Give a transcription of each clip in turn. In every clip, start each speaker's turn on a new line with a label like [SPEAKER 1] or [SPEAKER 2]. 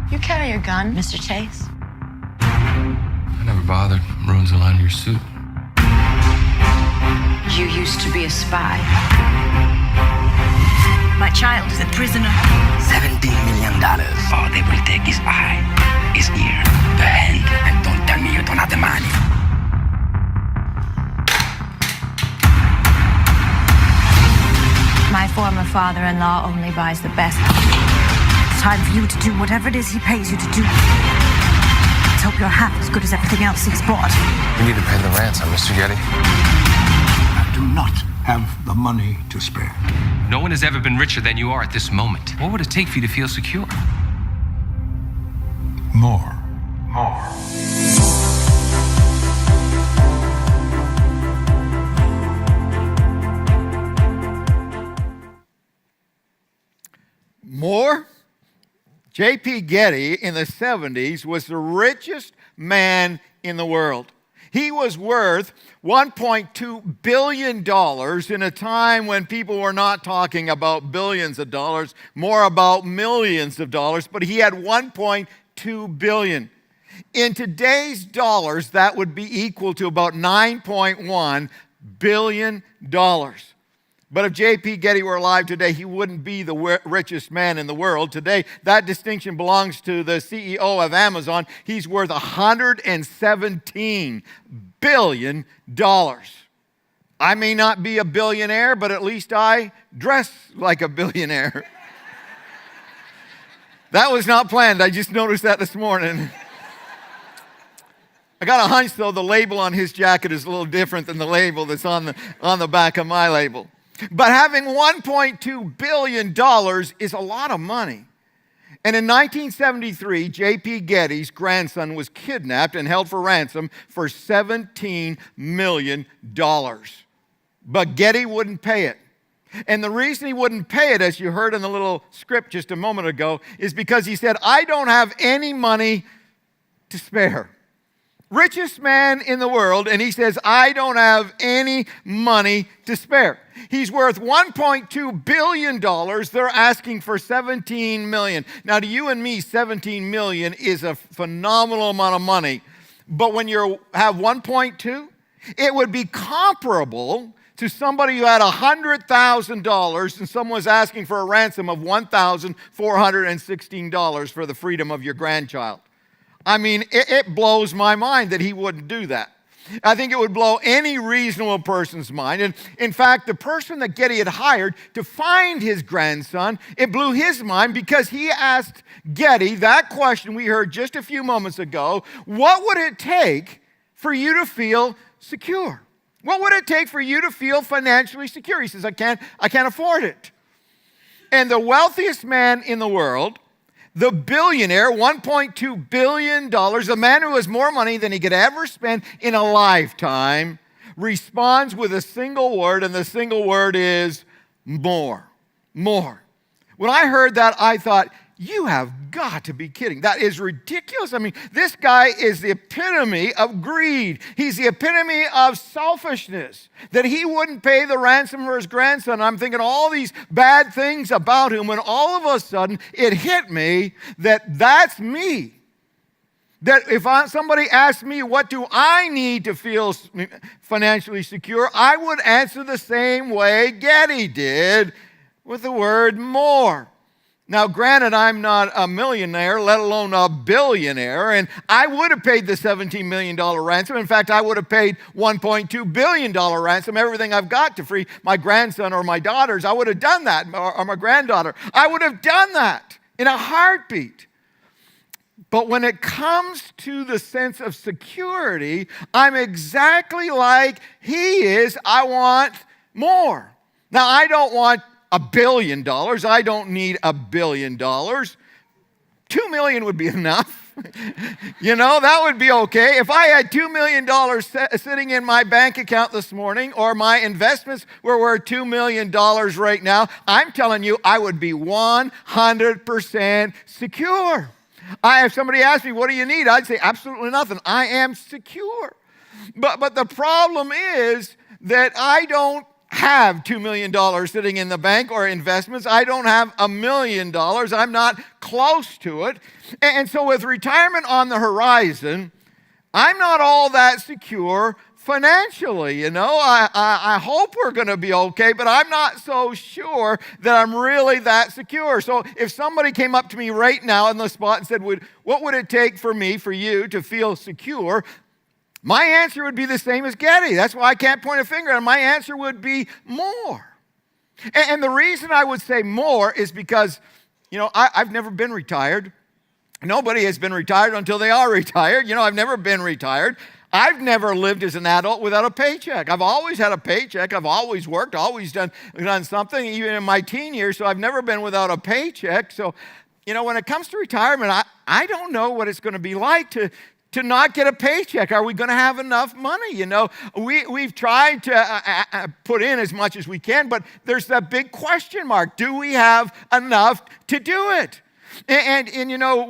[SPEAKER 1] You carry a gun, Mr. Chase?
[SPEAKER 2] I never bothered. Ruins the line of your suit.
[SPEAKER 1] You used to be a spy. My child is a prisoner.
[SPEAKER 3] $17 million. All they will take is eye, his ear, the hand, and don't tell me you don't have the money.
[SPEAKER 1] My former father-in-law only buys the best. It's time for you to do whatever it is he pays you to do. Let's hope you're half as good as everything else he's bought.
[SPEAKER 2] We need to pay the ransom, Mr. Getty.
[SPEAKER 4] I do not have the money to spare.
[SPEAKER 2] No one has ever been richer than you are at this moment. What would it take for you to feel secure?
[SPEAKER 4] More.
[SPEAKER 5] More? J.P. Getty in the 70s was the richest man in the world. He was worth $1.2 billion in a time when people were not talking about billions of dollars, more about millions of dollars, but he had $1.2 billion. In today's dollars, that would be equal to about $9.1 billion. But if J.P. Getty were alive today, he wouldn't be the richest man in the world. Today, that distinction belongs to the CEO of Amazon. He's worth $117 billion. I may not be a billionaire, but at least I dress like a billionaire. That was not planned. I just noticed that this morning. I got a hunch, though, the label on his jacket is a little different than the label that's on the back of my label. But having $1.2 billion is a lot of money. And in 1973, J.P. Getty's grandson was kidnapped and held for ransom for $17 million. But Getty wouldn't pay it. And the reason he wouldn't pay it, as you heard in the little script just a moment ago, is because he said, I don't have any money to spare. Richest man in the world, and he says, I don't have any money to spare. He's worth $1.2 billion. They're asking for $17 million. Now, to you and me, $17 million is a phenomenal amount of money. But when you have 1.2, it would be comparable to somebody who had $100,000 and someone was asking for a ransom of $1,416 for the freedom of your grandchild. I mean, it blows my mind that he wouldn't do that. I think it would blow any reasonable person's mind. And in fact, the person that Getty had hired to find his grandson, it blew his mind because he asked Getty that question we heard just a few moments ago: what would it take for you to feel secure? What would it take for you to feel financially secure? He says, I can't afford it. And the wealthiest man in the world, the billionaire, $1.2 billion, the man who has more money than he could ever spend in a lifetime, responds with a single word, and the single word is more. More. When I heard that, I thought, you have got to be kidding. That is ridiculous. I mean, this guy is the epitome of greed. He's the epitome of selfishness. That he wouldn't pay the ransom for his grandson. I'm thinking all these bad things about him when all of a sudden it hit me that that's me. That if somebody asked me what do I need to feel financially secure, I would answer the same way Getty did, with the word more. Now, granted, I'm not a millionaire, let alone a billionaire, and I would have paid the $17 million ransom. In fact, I would have paid $1.2 billion ransom, everything I've got to free my grandson or my daughters. I would have done that, or my granddaughter. I would have done that in a heartbeat. But when it comes to the sense of security, I'm exactly like he is. I want more. Now, I don't want $1 billion. I don't need $1 billion. $2 million would be enough. That would be okay. If I had $2 million sitting in my bank account this morning, or my investments were worth $2 million right now, I'm telling you, I would be 100% secure. If somebody asked me, what do you need? I'd say, absolutely nothing. I am secure. But the problem is that I don't have $2 million sitting in the bank or investments. I don't have $1 million. I'm not close to it. And so with retirement on the horizon, I'm not all that secure financially. I hope we're going to be okay, but I'm not so sure that I'm really that secure. So if somebody came up to me right now on the spot and said, what would it take for you to feel secure? My answer would be the same as Getty. That's why I can't point a finger. And my answer would be more. And the reason I would say more is because, I've never been retired. Nobody has been retired until they are retired. I've never been retired. I've never lived as an adult without a paycheck. I've always had a paycheck. I've always worked, always done something, even in my teen years. So I've never been without a paycheck. So, when it comes to retirement, I don't know what it's going to be like to not get a paycheck. Are we going to have enough money? We've tried to put in as much as we can, but there's that big question mark. Do we have enough to do it? And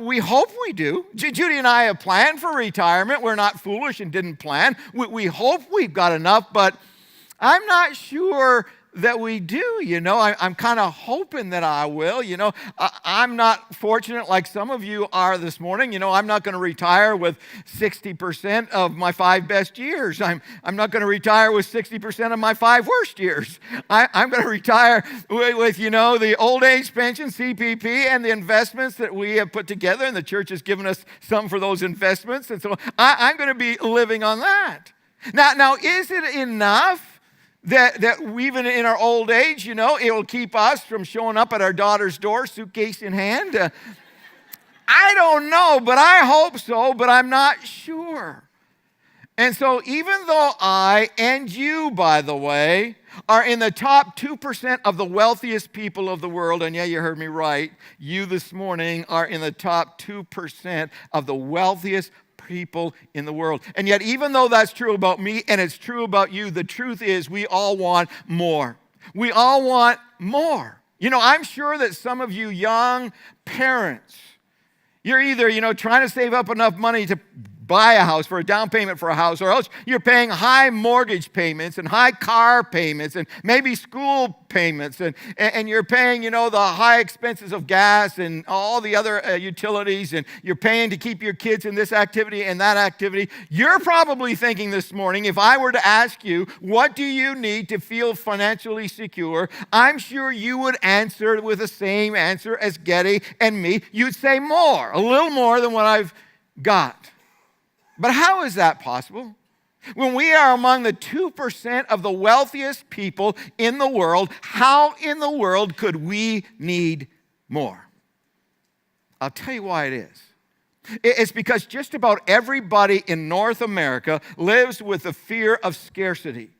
[SPEAKER 5] we hope we do. Judy and I have planned for retirement. We're not foolish and didn't plan. We hope we've got enough, but I'm not sure that we do. I'm kind of hoping that I will. I'm not fortunate like some of you are this morning. I'm not going to retire with 60% of my 5 best years. I'm not going to retire with 60% of my 5 worst years. I'm going to retire with the old age pension, CPP, and the investments that we have put together, and the church has given us some for those investments. And so I'm going to be living on that. Now, is it enough that even in our old age, it will keep us from showing up at our daughter's door, suitcase in hand? I don't know, but I hope so, but I'm not sure. And so even though I, and you, by the way, are in the top 2% of the wealthiest people of the world, and yeah, you heard me right, you this morning are in the top 2% of the wealthiest people in the world. And yet, even though that's true about me and it's true about you, the truth is we all want more. We all want more. I'm sure that some of you young parents, you're either, trying to save up enough money to buy a house, for a down payment for a house, or else you're paying high mortgage payments and high car payments and maybe school payments, and you're paying, the high expenses of gas and all the other utilities, and you're paying to keep your kids in this activity and that activity. You're probably thinking this morning, if I were to ask you, what do you need to feel financially secure? I'm sure you would answer with the same answer as Getty and me. You'd say more, a little more than what I've got. But how is that possible? When we are among the 2% of the wealthiest people in the world, how in the world could we need more? I'll tell you why it is. It's because just about everybody in North America lives with the fear of scarcity.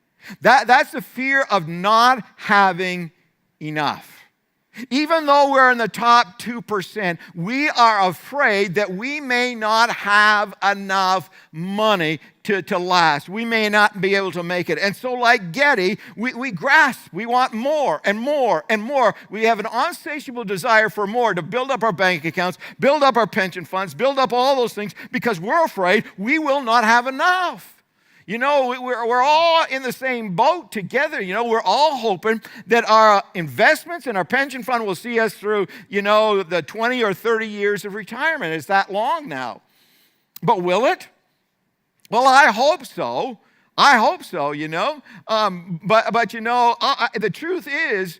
[SPEAKER 5] That's the fear of not having enough. Even though we're in the top 2%, we are afraid that we may not have enough money to last. We may not be able to make it. And so like Getty, we grasp. We want more and more and more. We have an insatiable desire for more, to build up our bank accounts, build up our pension funds, build up all those things, because we're afraid we will not have enough. We're all in the same boat together. We're all hoping that our investments and our pension fund will see us through, the 20 or 30 years of retirement. It's that long now. But will it? Well, I hope so. But the truth is,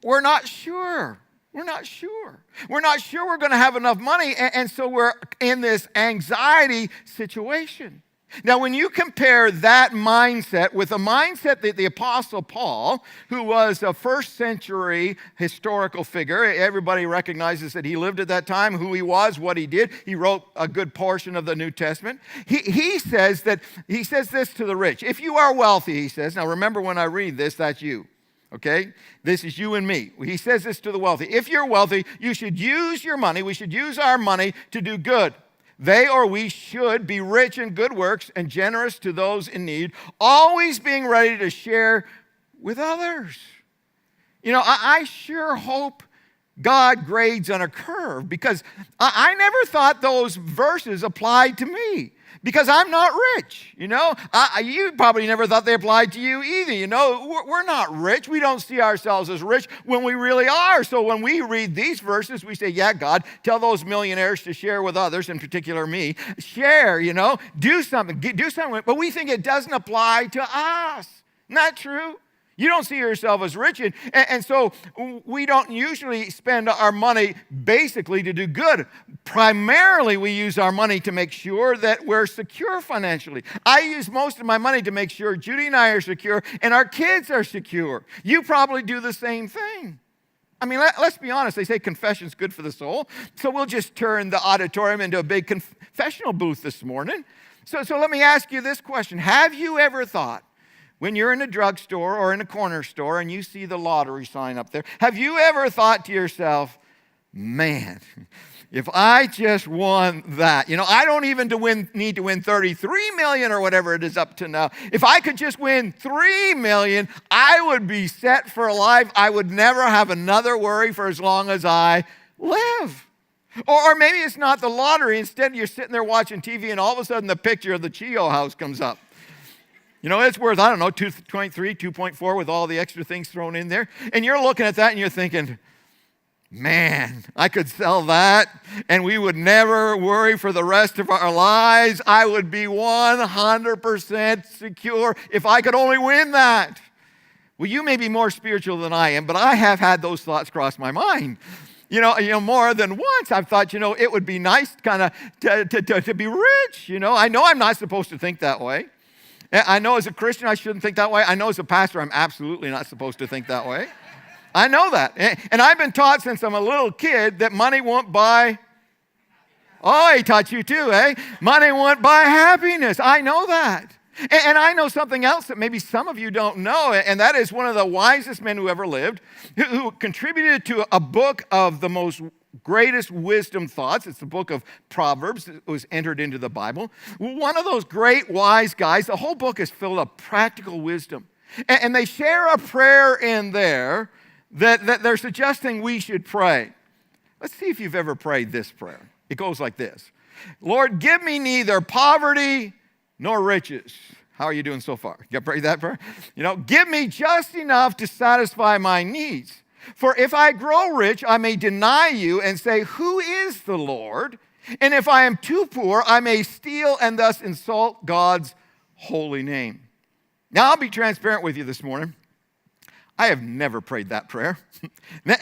[SPEAKER 5] we're not sure. We're not sure. We're not sure we're going to have enough money, and so we're in this anxiety situation. Now, when you compare that mindset with the mindset that the Apostle Paul, who was a first century historical figure, everybody recognizes that he lived at that time, who he was, what he did. He wrote a good portion of the New Testament. He says this to the rich. If you are wealthy, he says, now remember when I read this, that's you. Okay? This is you and me. He says this to the wealthy. If you're wealthy, you should use your money, we should use our money to do good. They or we should be rich in good works and generous to those in need, always being ready to share with others. I sure hope God grades on a curve, because I never thought those verses applied to me, because I'm not rich, you know. You probably never thought they applied to you either, you know. We're not rich. We don't see ourselves as rich when we really are. So when we read these verses, we say, yeah, God, tell those millionaires to share with others, in particular me. Share, you know, do something. But we think it doesn't apply to us. Not true. You don't see yourself as rich, and so we don't usually spend our money basically to do good. Primarily, we use our money to make sure that we're secure financially. I use most of my money to make sure Judy and I are secure and our kids are secure. You probably do the same thing. I mean, let's be honest. They say confession's good for the soul, so we'll just turn the auditorium into a big confessional booth this morning. So let me ask you this question. Have you ever thought, when you're in a drugstore or in a corner store and you see the lottery sign up there, have you ever thought to yourself, man, if I just won that, you know, I don't even need to win 33 million or whatever it is up to now. If I could just win 3 million, I would be set for life. I would never have another worry for as long as I live. Or maybe it's not the lottery. Instead, you're sitting there watching TV and all of a sudden the picture of the Chio house comes up. You know, it's worth, I don't know, 2.3, 2.4 with all the extra things thrown in there. And you're looking at that and you're thinking, man, I could sell that and we would never worry for the rest of our lives. I would be 100% secure if I could only win that. Well, you may be more spiritual than I am, but I have had those thoughts cross my mind. You know, more than once I've thought, you know, it would be nice kind of to be rich. You know I'm not supposed to think that way. I know as a Christian I shouldn't think that way. I know as a pastor I'm absolutely not supposed to think that way. I know that. And I've been taught since I'm a little kid that money won't buy. Oh, he taught you too, eh? Money won't buy happiness. I know that. And I know something else that maybe some of you don't know, and that is one of the wisest men who ever lived, who contributed to a book of the most greatest wisdom thoughts. It's the book of Proverbs that was entered into the Bible. One of those great wise guys, the whole book is filled of practical wisdom. And they share a prayer in there that they're suggesting we should pray. Let's see if you've ever prayed this prayer. It goes like this. Lord, give me neither poverty nor riches. How are you doing so far? You prayed that prayer? You know, give me just enough to satisfy my needs. For if I grow rich, I may deny you and say, who is the Lord? And if I am too poor, I may steal and thus insult God's holy name. Now, I'll be transparent with you this morning. I have never prayed that prayer.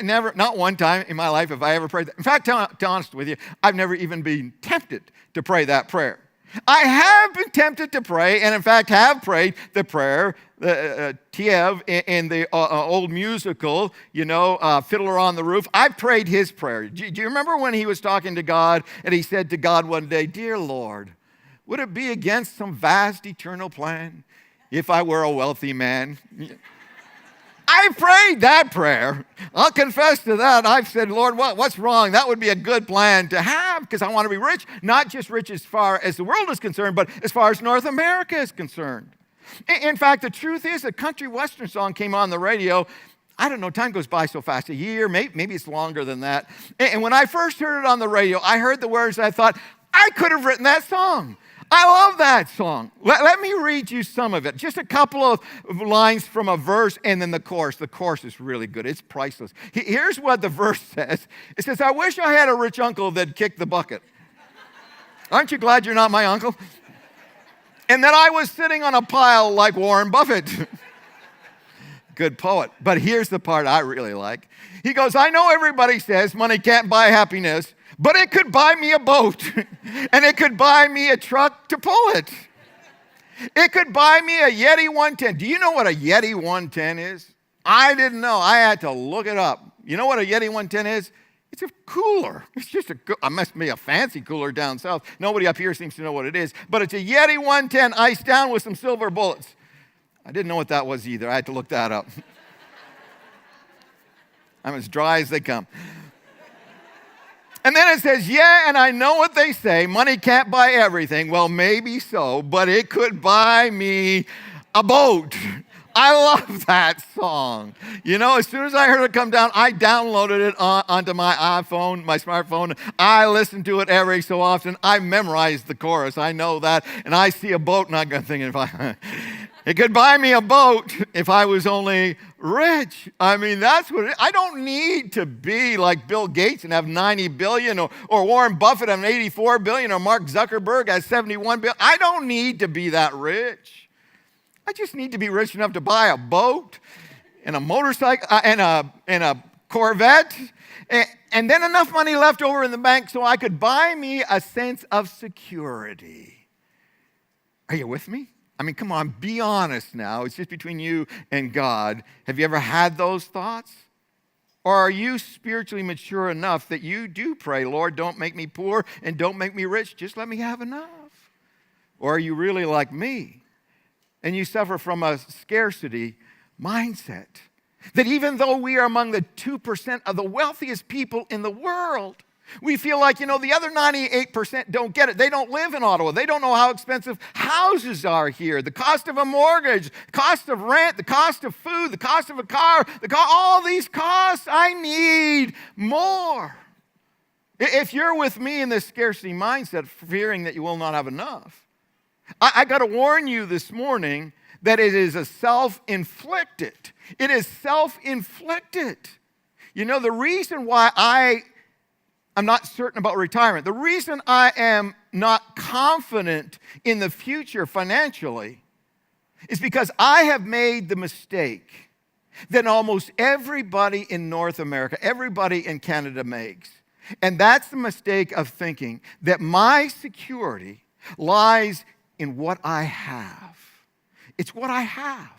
[SPEAKER 5] Never, not one time in my life have I ever prayed that. In fact, to be honest with you, I've never even been tempted to pray that prayer. I have been tempted to pray, and in fact have prayed the prayer, Tiev in the old musical, you know, Fiddler on the Roof. I prayed his prayer. Do you remember when he was talking to God, and he said to God one day, dear Lord, would it be against some vast eternal plan if I were a wealthy man? I prayed that prayer. I'll confess to that. I've said, Lord, what's wrong? That would be a good plan to have because I want to be rich, not just rich as far as the world is concerned, but as far as North America is concerned. In fact, the truth is a country western song came on the radio. I don't know, time goes by so fast, a year, maybe it's longer than that. And when I first heard it on the radio, I heard the words and I thought, I could have written that song. I love that song. Let me read you some of it. Just a couple of lines from a verse and then the chorus. The chorus is really good. It's priceless. Here's what the verse says. It says, I wish I had a rich uncle that kicked the bucket. Aren't you glad you're not my uncle? And that I was sitting on a pile like Warren Buffett. Good poet. But here's the part I really like. He goes, I know everybody says money can't buy happiness, but it could buy me a boat, and it could buy me a truck to pull it. It could buy me a Yeti 110. Do you know what a Yeti 110 is? I didn't know. I had to look it up. You know what a Yeti 110 is? It's a cooler. It's just it must be a fancy cooler down south. Nobody up here seems to know what it is. But it's a Yeti 110 iced down with some silver bullets. I didn't know what that was either. I had to look that up. I'm as dry as they come. And then it says, yeah, and I know what they say. Money can't buy everything. Well, maybe so, but it could buy me a boat. I love that song. You know, as soon as I heard it come down, I downloaded it onto my iPhone, my smartphone. I listen to it every so often. I memorized the chorus. I know that. And I see a boat, and I'm thinking, it could buy me a boat if I was only rich. I mean, that's what I don't need to be like Bill Gates and have 90 billion or Warren Buffett have 84 billion or Mark Zuckerberg has 71 billion. I don't need to be that rich. I just need to be rich enough to buy a boat and a motorcycle and a Corvette and then enough money left over in the bank so I could buy me a sense of security. Are you with me? I mean, come on, be honest now. It's just between you and God. Have you ever had those thoughts? Or are you spiritually mature enough that you do pray, Lord, don't make me poor and don't make me rich, just let me have enough? Or are you really like me and you suffer from a scarcity mindset? That even though we are among the 2% of the wealthiest people in the world, we feel like, the other 98% don't get it. They don't live in Ottawa. They don't know how expensive houses are here. The cost of a mortgage, the cost of rent, the cost of food, the cost of a car, all these costs. I need more. If you're with me in this scarcity mindset, fearing that you will not have enough, I got to warn you this morning that it is a self-inflicted. It is self-inflicted. The reason why I'm not certain about retirement. The reason I am not confident in the future financially is because I have made the mistake that almost everybody in North America, everybody in Canada makes. And that's the mistake of thinking that my security lies in what I have. It's what I have.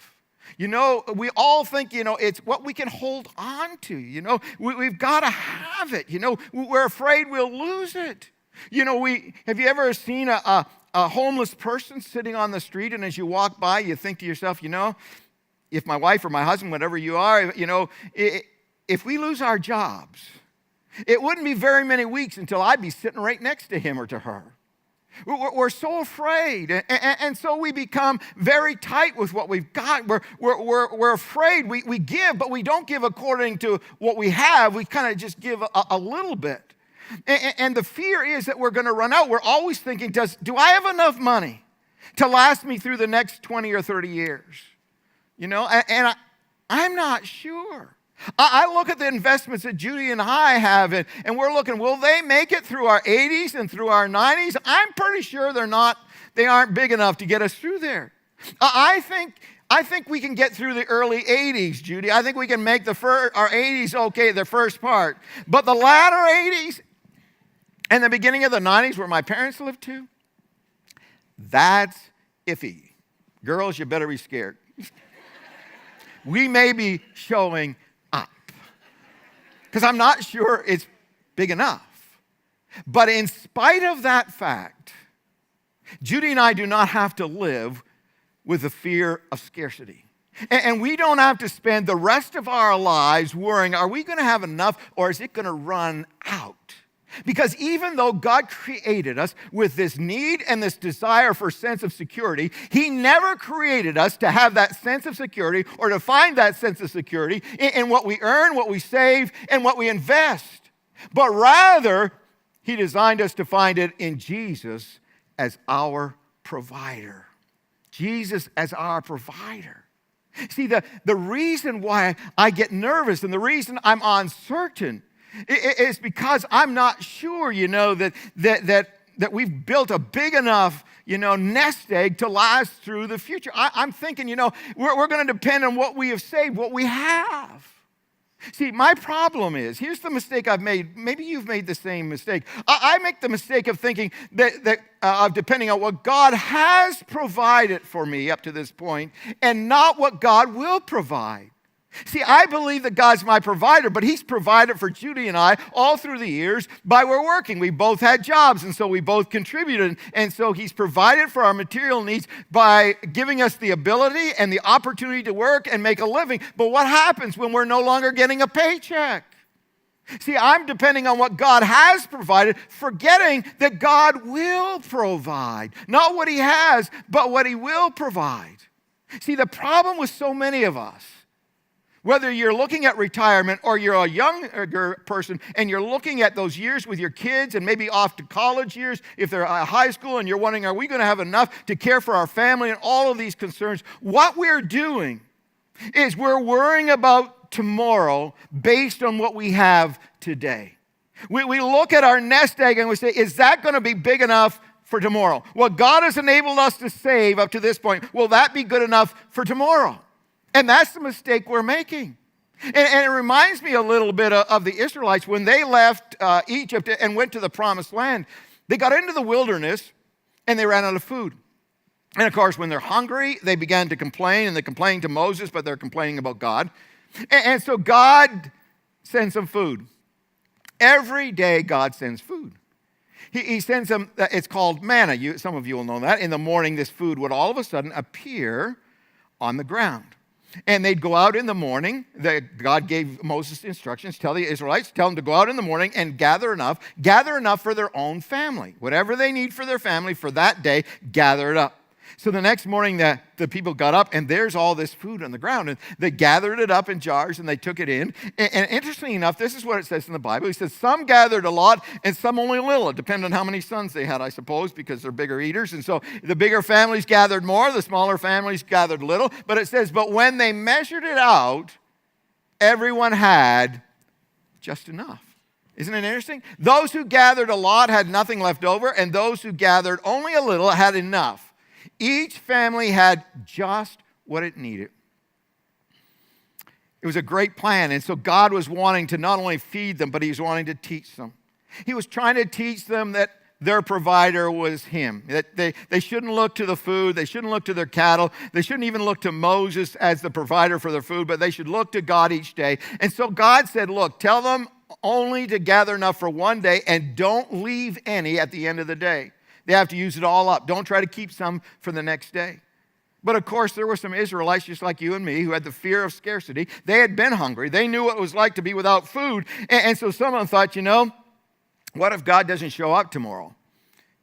[SPEAKER 5] We all think, it's what we can hold on to. We've got to have it. We're afraid we'll lose it. Have you ever seen a homeless person sitting on the street, and as you walk by, you think to yourself, if my wife or my husband, whatever you are, if we lose our jobs, it wouldn't be very many weeks until I'd be sitting right next to him or to her. We're so afraid, and so we become very tight with what we've got. We're afraid. We give, but we don't give according to what we have. We kind of just give a little bit. And the fear is that we're going to run out. We're always thinking, do I have enough money to last me through the next 20 or 30 years? And I'm not sure. I look at the investments that Judy and I have, and we're looking, will they make it through our 80s and through our 90s? I'm pretty sure they aren't big enough to get us through there. I think we can get through the early 80s, Judy. I think we can make our 80s okay, the first part. But the latter 80s and the beginning of the 90s, where my parents lived too, that's iffy. Girls, you better be scared. We may be showing up, because I'm not sure it's big enough. But in spite of that fact, Judy and I do not have to live with the fear of scarcity. And we don't have to spend the rest of our lives worrying, are we going to have enough or is it going to run out? Because even though God created us with this need and this desire for a sense of security, He never created us to have that sense of security or to find that sense of security in what we earn, what we save, and what we invest. But rather, He designed us to find it in Jesus as our provider. Jesus as our provider. See, the reason why I get nervous and the reason I'm uncertain is because I'm not sure, that we've built a big enough, nest egg to last through the future. I'm thinking, we're going to depend on what we have saved, what we have. See, my problem is, here's the mistake I've made. Maybe you've made the same mistake. I make the mistake of thinking of depending on what God has provided for me up to this point and not what God will provide. See, I believe that God's my provider, but He's provided for Judy and I all through the years by we're working. We both had jobs, and so we both contributed. And so He's provided for our material needs by giving us the ability and the opportunity to work and make a living. But what happens when we're no longer getting a paycheck? See, I'm depending on what God has provided, forgetting that God will provide. Not what He has, but what He will provide. See, the problem with so many of us, whether you're looking at retirement or you're a younger person and you're looking at those years with your kids and maybe off to college years, if they're high school, and you're wondering, are we going to have enough to care for our family and all of these concerns? What we're doing is we're worrying about tomorrow based on what we have today. We look at our nest egg and we say, is that going to be big enough for tomorrow? What God has enabled us to save up to this point, will that be good enough for tomorrow? And that's the mistake we're making. And it reminds me a little bit of the Israelites when they left Egypt and went to the promised land. They got into the wilderness and they ran out of food. And of course, when they're hungry, they began to complain, and they complained to Moses, but they're complaining about God. And so God sends them food. Every day, God sends food. He sends them, it's called manna. Some of you will know that. In the morning, this food would all of a sudden appear on the ground. And they'd go out in the morning. God gave Moses instructions, tell the Israelites, tell them to go out in the morning and gather enough for their own family. Whatever they need for their family for that day, gather it up. So the next morning, the people got up, and there's all this food on the ground. And they gathered it up in jars, and they took it in. And interestingly enough, this is what it says in the Bible. He says, some gathered a lot, and some only a little. It depended on how many sons they had, I suppose, because they're bigger eaters. And so the bigger families gathered more, the smaller families gathered little. But it says, but when they measured it out, everyone had just enough. Isn't it interesting? Those who gathered a lot had nothing left over, and those who gathered only a little had enough. Each family had just what it needed. It was a great plan. And so God was wanting to not only feed them, but he was wanting to teach them. He was trying to teach them that their provider was him. That they shouldn't look to the food. They shouldn't look to their cattle. They shouldn't even look to Moses as the provider for their food, but they should look to God each day. And so God said, look, tell them only to gather enough for one day and don't leave any at the end of the day. They have to use it all up. Don't try to keep some for the next day. But of course, there were some Israelites just like you and me who had the fear of scarcity. They had been hungry. They knew what it was like to be without food. And so some of them thought, what if God doesn't show up tomorrow?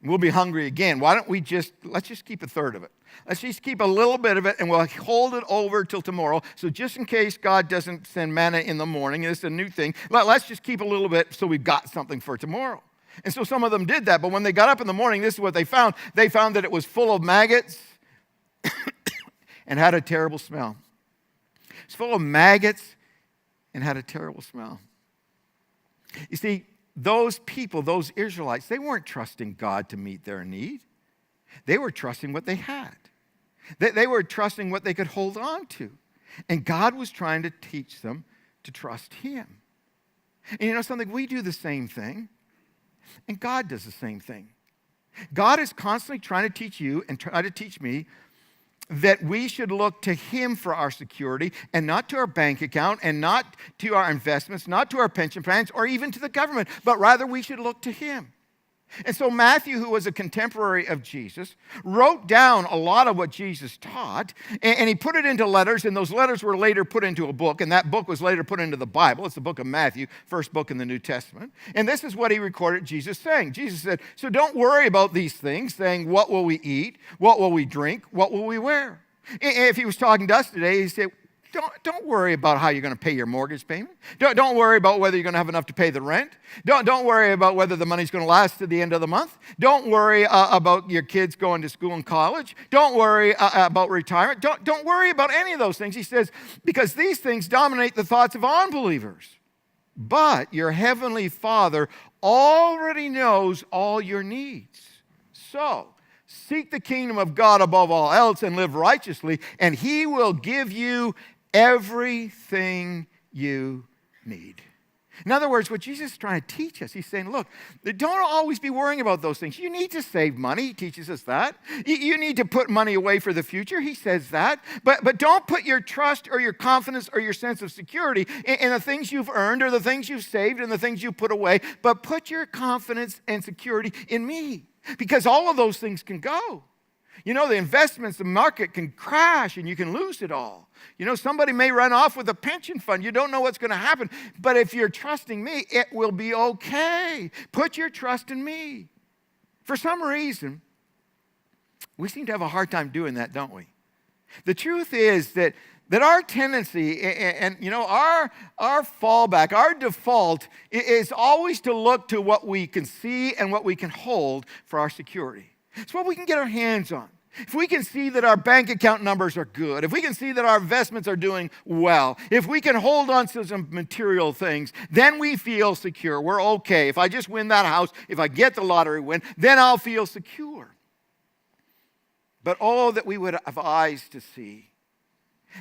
[SPEAKER 5] We'll be hungry again. Why don't let's just keep a third of it. Let's just keep a little bit of it, and we'll hold it over till tomorrow. So just in case God doesn't send manna in the morning, and it's a new thing, let's just keep a little bit so we've got something for tomorrow. And so some of them did that, but when they got up in the morning, this is what they found. They found that it was full of maggots and had a terrible smell. It's full of maggots and had a terrible smell. You see, those people, those Israelites, they weren't trusting God to meet their need. They were trusting what they had. They were trusting what they could hold on to. And God was trying to teach them to trust him. And you know something? We do the same thing. And God does the same thing. God is constantly trying to teach you and try to teach me that we should look to him for our security and not to our bank account and not to our investments, not to our pension plans or even to the government, but rather we should look to him. And so Matthew, who was a contemporary of Jesus, wrote down a lot of what Jesus taught, and he put it into letters, and those letters were later put into a book, and that book was later put into the Bible. It's the book of Matthew, first book in the New Testament. And this is what he recorded Jesus saying. Jesus said, so don't worry about these things, saying, what will we eat? What will we drink? What will we wear? If he was talking to us today, he said, Don't worry about how you're going to pay your mortgage payment. Don't worry about whether you're going to have enough to pay the rent. Don't worry about whether the money's going to last to the end of the month. Don't worry about your kids going to school and college. Don't worry about retirement. Don't worry about any of those things. He says, because these things dominate the thoughts of unbelievers. But your heavenly Father already knows all your needs. So, seek the kingdom of God above all else and live righteously, and he will give you everything you need. In other words, what Jesus is trying to teach us, he's saying, look, don't always be worrying about those things. You need to save money. He teaches us that. You need to put money away for the future. He says that. But don't put your trust or your confidence or your sense of security in the things you've earned or the things you've saved and the things you put away, but put your confidence and security in me, because all of those things can go. You know, the investments, the market can crash and you can lose it all. You know, somebody may run off with a pension fund. You don't know what's going to happen. But if you're trusting me, it will be okay. Put your trust in me. For some reason, we seem to have a hard time doing that, don't we? The truth is that our tendency and our fallback, our default is always to look to what we can see and what we can hold for our security. It's what we can get our hands on. If we can see that our bank account numbers are good, if we can see that our investments are doing well, if we can hold on to some material things, then we feel secure. We're okay. If I just win that house, if I get the lottery win, then I'll feel secure. But oh, that we would have eyes to see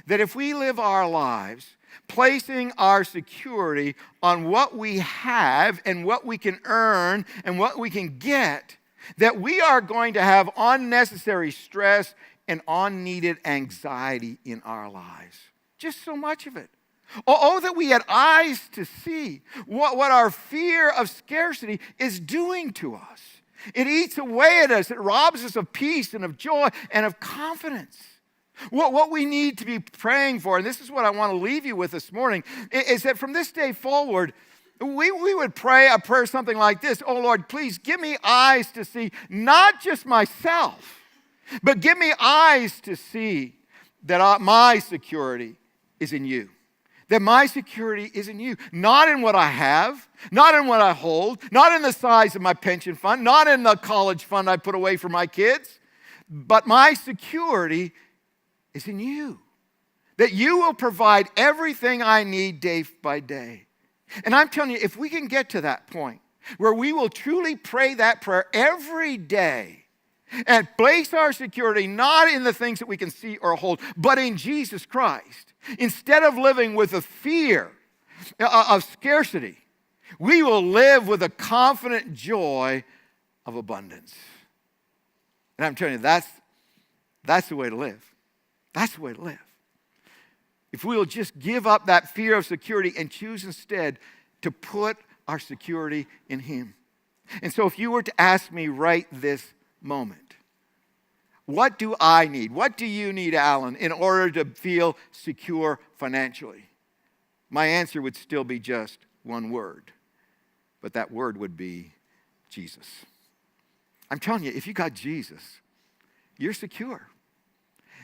[SPEAKER 5] that if we live our lives placing our security on what we have and what we can earn and what we can get, that we are going to have unnecessary stress and unneeded anxiety in our lives. Just so much of it. Oh, that we had eyes to see what our fear of scarcity is doing to us. It eats away at us. It robs us of peace and of joy and of confidence. What we need to be praying for, and this is what I want to leave you with this morning, is that from this day forward, we would pray a prayer something like this: oh Lord, please give me eyes to see not just myself, but give me eyes to see that my security is in you. That my security is in you. Not in what I have, not in what I hold, not in the size of my pension fund, not in the college fund I put away for my kids, but my security is in you. That you will provide everything I need day by day. And I'm telling you, if we can get to that point where we will truly pray that prayer every day and place our security not in the things that we can see or hold, but in Jesus Christ, instead of living with a fear of scarcity, we will live with a confident joy of abundance. And I'm telling you, that's the way to live. That's the way to live. If we will just give up that fear of security and choose instead to put our security in Him. And so if you were to ask me right this moment, what do I need? What do you need, Allan, in order to feel secure financially? My answer would still be just one word, but that word would be Jesus. I'm telling you, if you got Jesus, you're secure.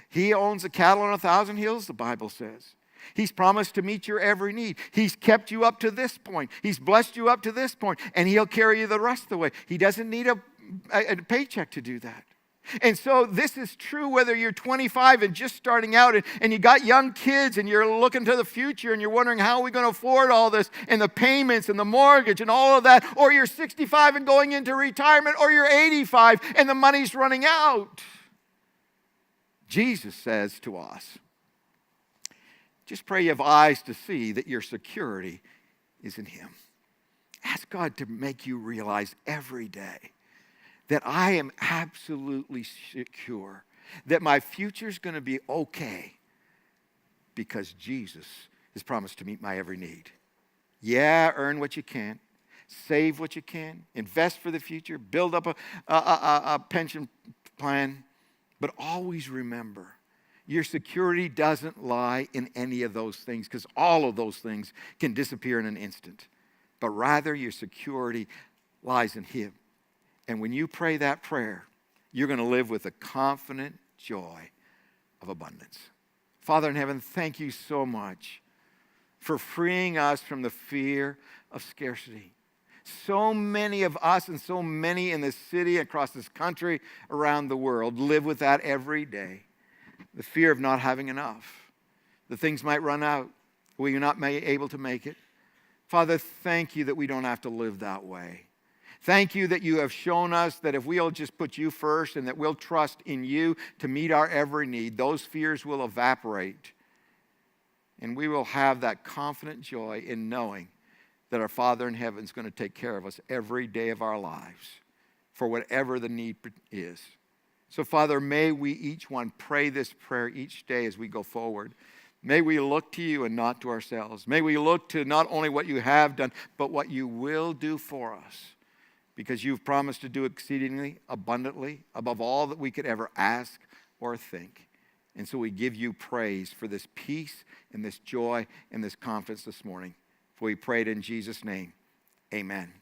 [SPEAKER 5] He owns the cattle on 1,000 hills, the Bible says. He's promised to meet your every need. He's kept you up to this point. He's blessed you up to this point, and He'll carry you the rest of the way. He doesn't need a paycheck to do that. And so this is true whether you're 25 and just starting out and you got young kids and you're looking to the future and you're wondering how are we going to afford all this and the payments and the mortgage and all of that, or you're 65 and going into retirement, or you're 85 and the money's running out. Jesus says to us, just pray you have eyes to see that your security is in Him. Ask God to make you realize every day that I am absolutely secure, that my future is going to be okay because Jesus has promised to meet my every need. Yeah, earn what you can, save what you can, invest for the future, build up a pension plan. But always remember, your security doesn't lie in any of those things, because all of those things can disappear in an instant. But rather, your security lies in Him. And when you pray that prayer, you're going to live with a confident joy of abundance. Father in heaven, thank you so much for freeing us from the fear of scarcity. So many of us and so many in this city, across this country, around the world, live with that every day. The fear of not having enough. The things might run out. We're not able to make it. Father, thank you that we don't have to live that way. Thank you that you have shown us that if we'll just put you first and that we'll trust in you to meet our every need, those fears will evaporate. And we will have that confident joy in knowing that our Father in heaven is going to take care of us every day of our lives for whatever the need is. So, Father, may we each one pray this prayer each day as we go forward. May we look to you and not to ourselves. May we look to not only what you have done, but what you will do for us, because you've promised to do exceedingly abundantly above all that we could ever ask or think. And so we give you praise for this peace and this joy and this confidence this morning. For we prayed in Jesus' name. Amen.